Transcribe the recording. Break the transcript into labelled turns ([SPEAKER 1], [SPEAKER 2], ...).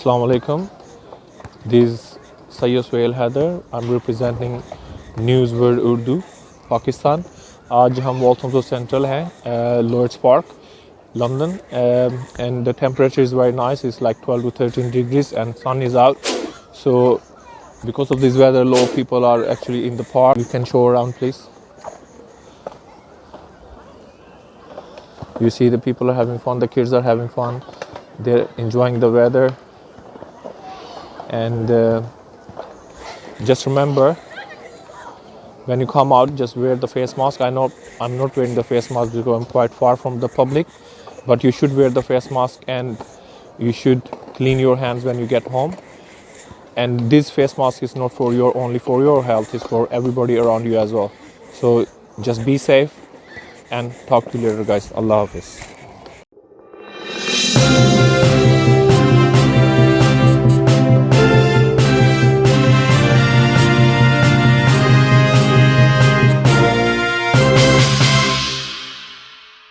[SPEAKER 1] Assalamu alaikum. This is Syed Sohail Haider. I'm representing News World Urdu Pakistan. आज हम Walthamstow Central हैं, Lord's Park, London, and the temperature is very nice. It's like 12 to 13 degrees and sun is out. So because of this weather, a lot of people are actually in the park. You can show around, please. You see the people are having fun, the kids are having fun. They're enjoying the weather. And just remember, when you come out, just wear the face mask. I know I'm not wearing the face mask because I'm quite far from the public, but you should wear the face mask and you should clean your hands when you get home. And this face mask is not for only for your health, it's for everybody around you as well. So just be safe and talk to you later, guys. Allah Hafiz.